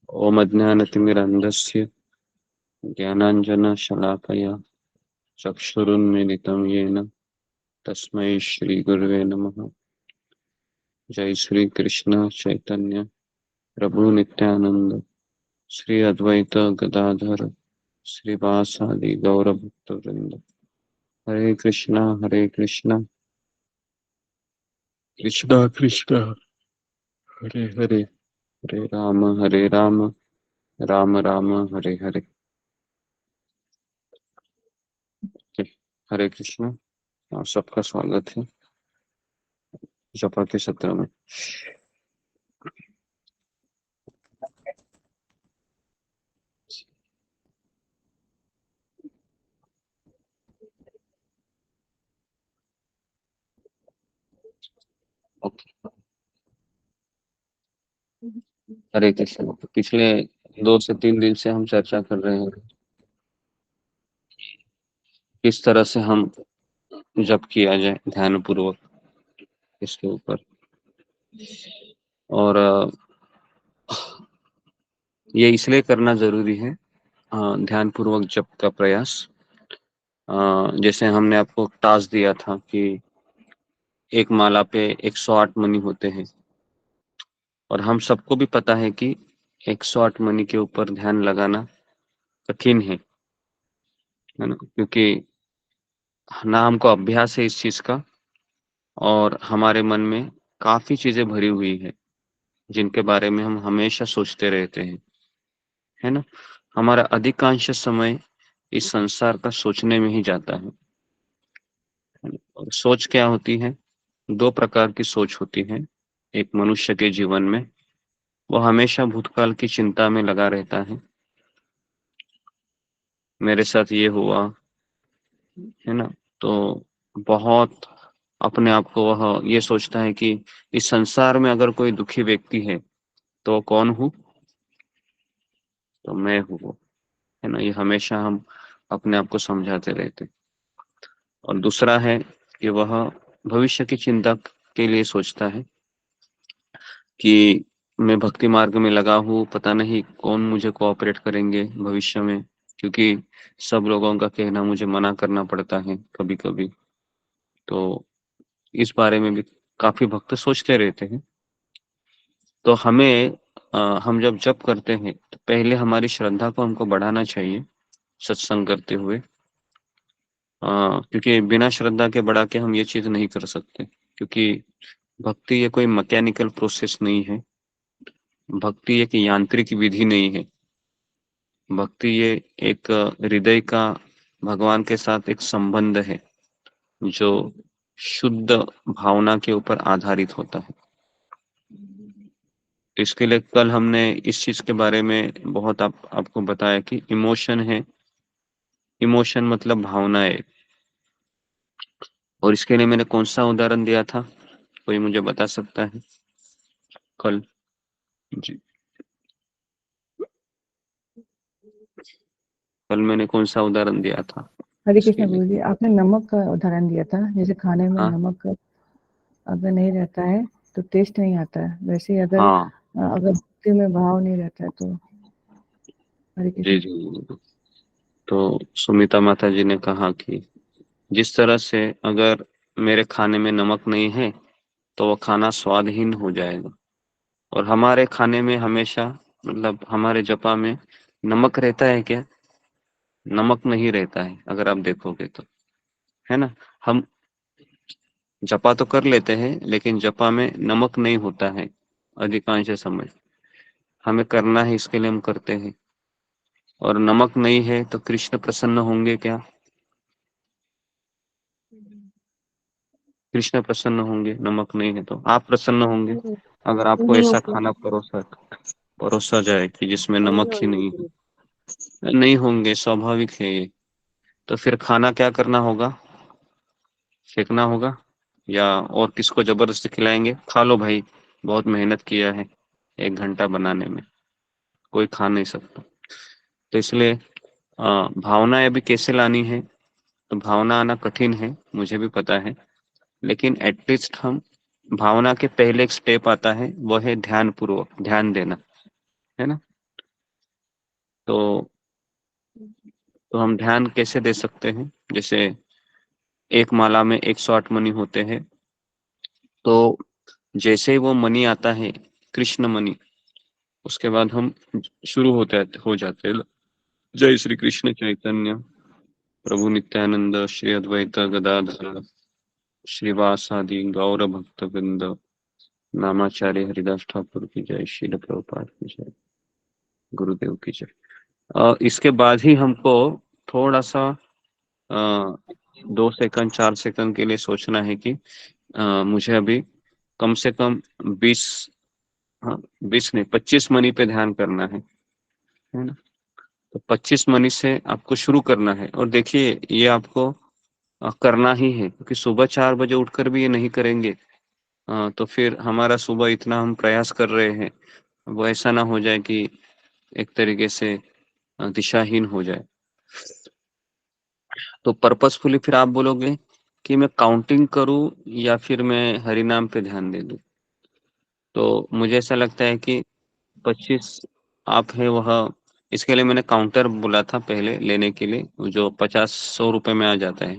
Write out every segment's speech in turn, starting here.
ओमज्ञानतिमिरन्धस्य ज्ञानाञ्जनशलाकया चक्षुरुन्मीलितं येन तस्मै श्रीगुरुवे नमः। जय श्री कृष्ण चैतन्य प्रभु नित्यानंद श्री अद्वैत गदाधर श्रीवासादि गौरभक्तवृंद। हरे कृष्णा कृष्णा कृष्णा हरे हरे, हरे राम राम राम हरे हरे। हरे कृष्णा, आप सबका स्वागत है जपा के सत्र में। ओके। हरे कृष्ण, पिछले 2 से 3 दिन से हम चर्चा कर रहे हैं किस तरह से हम जप किया जाए ध्यान पूर्वक इसके ऊपर। और ये इसलिए करना जरूरी है ध्यान पूर्वक जप का प्रयास। जैसे हमने आपको टास्क दिया था कि एक माला पे 108 मणि होते हैं, और हम सबको भी पता है कि 108 मणि के ऊपर ध्यान लगाना कठिन है ना, क्योंकि ना हमको अभ्यास है इस चीज का, और हमारे मन में काफी चीजें भरी हुई है जिनके बारे में हम हमेशा सोचते रहते हैं, है ना। हमारा अधिकांश समय इस संसार का सोचने में ही जाता है। और सोच क्या होती है? 2 प्रकार की सोच होती है एक मनुष्य के जीवन में। वो हमेशा भूतकाल की चिंता में लगा रहता है, मेरे साथ ये हुआ, है ना। तो बहुत अपने आप को वह ये सोचता है कि इस संसार में अगर कोई दुखी व्यक्ति है तो कौन हूँ? तो मैं हूँ वो, है ना। ये हमेशा हम अपने आप को समझाते रहते। और दूसरा है कि वह भविष्य की चिंता के लिए सोचता है कि मैं भक्ति मार्ग में लगा हूँ, पता नहीं कौन मुझे कोऑपरेट करेंगे भविष्य में, क्योंकि सब लोगों का कहना मुझे मना करना पड़ता है कभी कभी। तो इस बारे में भी काफी भक्त सोचते रहते हैं। तो हम जब जप करते हैं तो पहले हमारी श्रद्धा को हमको बढ़ाना चाहिए सत्संग करते हुए। क्योंकि बिना श्रद्धा के बढ़ा के हम ये चीज नहीं कर सकते, क्योंकि भक्ति ये कोई मैकेनिकल प्रोसेस नहीं है। भक्ति एक यांत्रिक विधि नहीं है। भक्ति ये एक हृदय का भगवान के साथ एक संबंध है जो शुद्ध भावना के ऊपर आधारित होता है। इसके लिए कल हमने इस चीज के बारे में बहुत आपको बताया कि इमोशन है। इमोशन मतलब भावनाएं। और इसके लिए मैंने कौन सा उदाहरण दिया था, कोई मुझे बता सकता है कल? जी, कल मैंने कौन सा उदाहरण दिया था हरे इसके कृष्ण लिए? गुरु जी, आपने नमक का उदाहरण दिया था। जैसे खाने में हाँ नमक अगर नहीं रहता है तो टेस्ट नहीं आता है, वैसे ही अगर हाँ। अगर भक्ति में भाव नहीं रहता है तो। हरे जी कृष्ण। जी जी। तो सुमिता माता जी ने कहा कि जिस तरह से अगर मेरे खाने में नमक नहीं है तो वो खाना स्वादहीन हो जाएगा। और हमारे खाने में हमेशा, मतलब हमारे जपा में नमक रहता है क्या? नमक नहीं रहता है अगर आप देखोगे तो, है ना। हम जपा तो कर लेते हैं लेकिन जपा में नमक नहीं होता है अधिकांश समय। हमें करना है इसके लिए हम करते हैं। और नमक नहीं है तो कृष्ण प्रसन्न होंगे क्या? कृष्ण प्रसन्न होंगे? नमक नहीं है तो आप प्रसन्न होंगे अगर आपको नहीं ऐसा होगा। खाना परोसा जाए कि जिसमें नहीं नमक ही होंगे नहीं गुरु। है? नहीं होंगे, स्वाभाविक है ये। तो फिर खाना क्या करना होगा? फेंकना होगा, या और किसको जबरदस्ती खिलाएंगे, खा लो भाई, बहुत मेहनत किया है 1 घंटा बनाने में, कोई खा नहीं सकता। तो इसलिए भावना अभी कैसे लानी है? तो भावना आना कठिन है, मुझे भी पता है, लेकिन एटलीस्ट हम भावना के पहले एक स्टेप आता है, वो है ध्यान पूर्वक ध्यान देना, है ना। तो हम ध्यान कैसे दे सकते हैं? जैसे एक माला में 108 मणि होते हैं, तो जैसे ही वो मणि आता है, कृष्ण मणि, उसके बाद हम शुरू हो जाते हैं। जय श्री कृष्ण चैतन्य प्रभु नित्यानंद श्री अद्वैत गदाधर श्रीवासादि गौर भक्त वृंद, नामाचार्य हरिदास ठाकुर की जय, श्रील प्रभुपाद की जय, गुरुदेव की जय। इसके बाद ही हमको थोड़ा सा 2 सेकंड 4 सेकंड के लिए सोचना है कि मुझे अभी कम से कम 20, हाँ 20 नहीं 25 मनी पे ध्यान करना है ना। तो 25 मनी से आपको शुरू करना है, और देखिए ये आपको करना ही है, क्योंकि सुबह 4 बजे उठकर भी ये नहीं करेंगे तो फिर हमारा सुबह इतना हम प्रयास कर रहे हैं, वो ऐसा ना हो जाए कि एक तरीके से दिशाहीन हो जाए। तो पर्पसफुली फिर आप बोलोगे कि मैं काउंटिंग करूं या फिर मैं हरि नाम पे ध्यान दे दूं। तो मुझे ऐसा लगता है कि 25 आप है वह, इसके लिए मैंने काउंटर बोला था पहले लेने के लिए, जो 50-100 रुपए में आ जाता है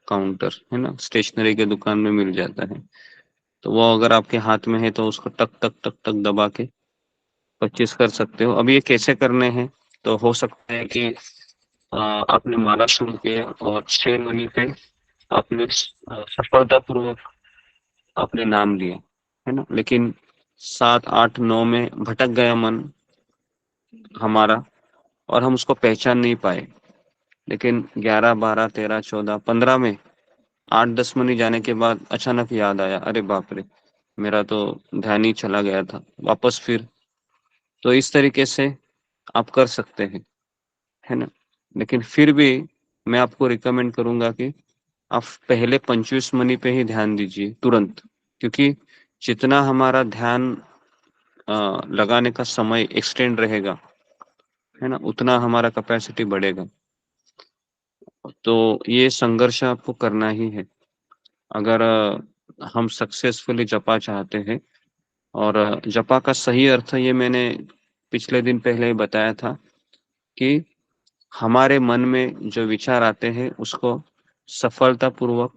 काउंटर, है ना, स्टेशनरी के दुकान में मिल जाता है। तो वो अगर आपके हाथ में है तो उसको टक टक टक टक दबा के 25 कर सकते हो। अब ये कैसे करने हैं? तो हो सकता है कि आपने माला शुरू किया और 6 मनी पे आपने सफलतापूर्वक आपने नाम लिया, है ना, लेकिन 7, 8, 9 में भटक गया मन हमारा, और हम उसको पहचान नहीं पाए। लेकिन 11, 12, 13, 14, 15 में 8, 10 मनी जाने के बाद अचानक याद आया, अरे बाप रे, मेरा तो ध्यान ही चला गया था, वापस फिर। तो इस तरीके से आप कर सकते हैं, है ना। लेकिन फिर भी मैं आपको रिकमेंड करूंगा कि आप पहले 25 मनी पे ही ध्यान दीजिए तुरंत, क्योंकि जितना हमारा ध्यान लगाने का समय एक्सटेंड रहेगा, है ना, उतना हमारा कैपेसिटी बढ़ेगा। तो ये संघर्ष आपको करना ही है, अगर हम सक्सेसफुली जपा चाहते हैं। और जपा का सही अर्थ ये मैंने पिछले दिन पहले ही बताया था कि हमारे मन में जो विचार आते हैं उसको सफलतापूर्वक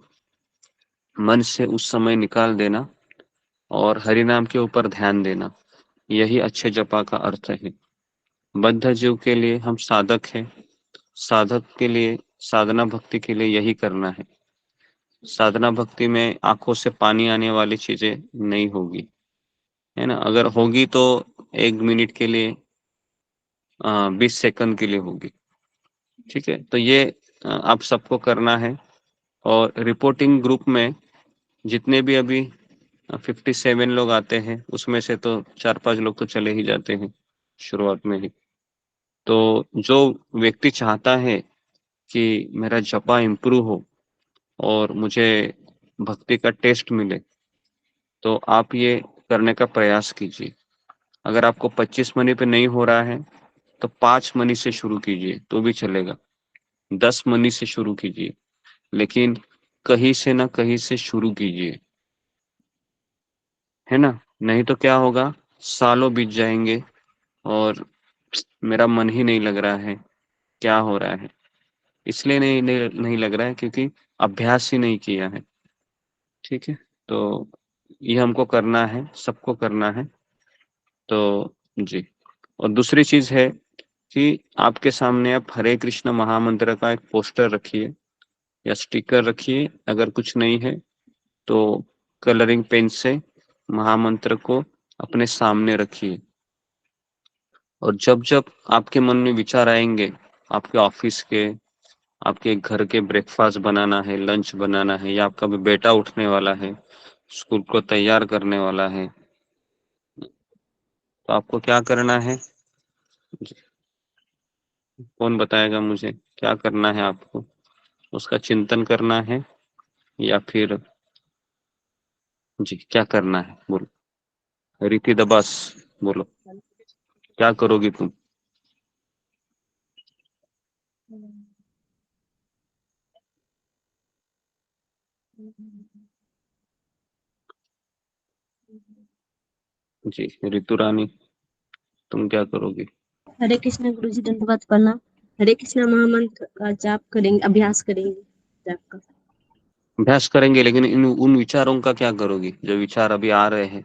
मन से उस समय निकाल देना और हरि नाम के ऊपर ध्यान देना, यही अच्छे जपा का अर्थ है। बद्ध जीव के लिए हम साधक हैं, साधक के लिए साधना भक्ति के लिए यही करना है। साधना भक्ति में आंखों से पानी आने वाली चीजें नहीं होगी, है ना। अगर होगी तो 1 मिनट के लिए, 20 सेकंड के लिए होगी। ठीक है, तो ये आप सबको करना है। और रिपोर्टिंग ग्रुप में जितने भी अभी 57 लोग आते हैं, उसमें से तो 4-5 लोग तो चले ही जाते हैं शुरुआत में ही। तो जो व्यक्ति चाहता है कि मेरा जपा इम्प्रूव हो और मुझे भक्ति का टेस्ट मिले, तो आप ये करने का प्रयास कीजिए। अगर आपको 25 मनी पे नहीं हो रहा है तो 5 मनी से शुरू कीजिए तो भी चलेगा, 10 मनी से शुरू कीजिए, लेकिन कहीं से ना कहीं से शुरू कीजिए, है ना। नहीं तो क्या होगा, सालों बीत जाएंगे और मेरा मन ही नहीं लग रहा है, क्या हो रहा है? इसलिए नहीं लग रहा है क्योंकि अभ्यास ही नहीं किया है। ठीक है, तो ये हमको करना है, सबको करना है। तो जी। और दूसरी चीज है कि आपके सामने आप हरे कृष्ण महामंत्र का एक पोस्टर रखिए या स्टिकर रखिए, अगर कुछ नहीं है तो कलरिंग पेन से महामंत्र को अपने सामने रखिए। और जब जब आपके मन में विचार आएंगे, आपके ऑफिस के, आपके घर के ब्रेकफास्ट बनाना है, लंच बनाना है, या आपका भी बेटा उठने वाला है, स्कूल को तैयार करने वाला है, तो आपको क्या करना है? कौन बताएगा मुझे क्या करना है आपको? उसका चिंतन करना है या फिर जी क्या करना है बोलो? रीति दबास, बोलो क्या करोगी तुम? जी ऋतु रानी, तुम क्या करोगी? हरे कृष्णा गुरुजी, दंडवत प्रणाम। हरे कृष्णा महामंत्र का जाप करेंगे, अभ्यास करेंगे जाप का। अभ्यास करेंगे, लेकिन उन विचारों का क्या करोगी जो विचार अभी आ रहे हैं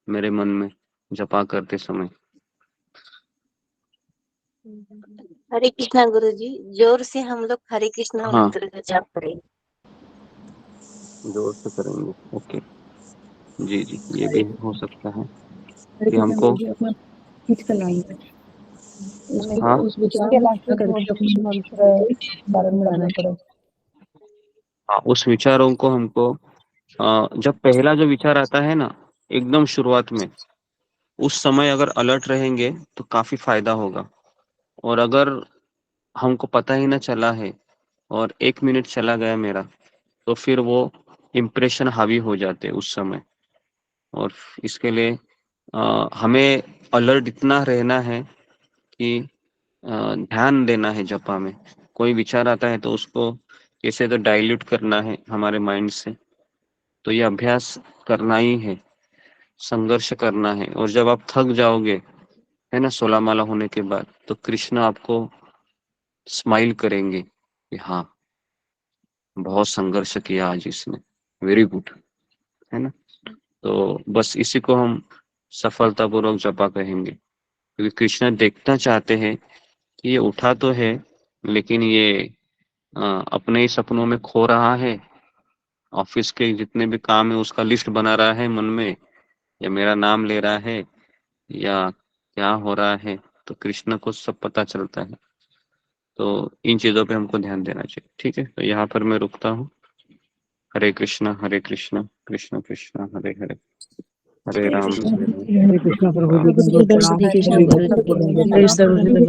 मेरे मन में जपा करते समय? हरे कृष्णा गुरुजी, जोर से हम लोग हरे कृष्णा हाँ। मंत्र का जाप करेंगे। जोर से करेंगे, ओके। जी जी, ये भी हो सकता है हरे कि कृष्णा हमको, गुरुजी अपना खींच कर लाएंगे, हाँ उस विचार में अगर अपने मंत्र धारण में लाना पड़े। हाँ, उस विचारों को हमको जब पहला जो विचार आता है ना एकदम शुरुआत में, उस समय अगर अलर्ट रहेंगे तो काफी फायदा होगा। और अगर हमको पता ही ना चला है और 1 मिनट चला गया मेरा, तो फिर वो इम्प्रेशन हावी हो जाते उस समय। और इसके लिए हमें अलर्ट इतना रहना है कि ध्यान देना है जपा में। कोई विचार आता है तो उसको कैसे तो डाइल्यूट करना है हमारे माइंड से। तो ये अभ्यास करना ही है, संघर्ष करना है। और जब आप थक जाओगे है ना 16 माला होने के बाद, तो कृष्ण आपको स्माइल करेंगे कि हाँ, बहुत संघर्ष किया आज इसने, वेरी गुड, है ना। तो बस इसी को हम सफलतापूर्वक जपा कहेंगे, क्योंकि कृष्ण देखना चाहते हैं कि ये उठा तो है, लेकिन ये अपने ही सपनों में खो रहा है, ऑफिस के जितने भी काम है उसका लिस्ट बना रहा है मन में, या मेरा नाम ले रहा है, या क्या हो रहा है। तो कृष्ण को सब पता चलता है। तो इन चीजों पे हमको ध्यान देना चाहिए। ठीक है, तो यहाँ पर मैं रुकता हूँ। हरे कृष्णा कृष्ण कृष्ण हरे हरे, हरे राम हरे कृष्णा प्रभु जी, हरे कृष्णा गुरुजी, हरे कृष्णा।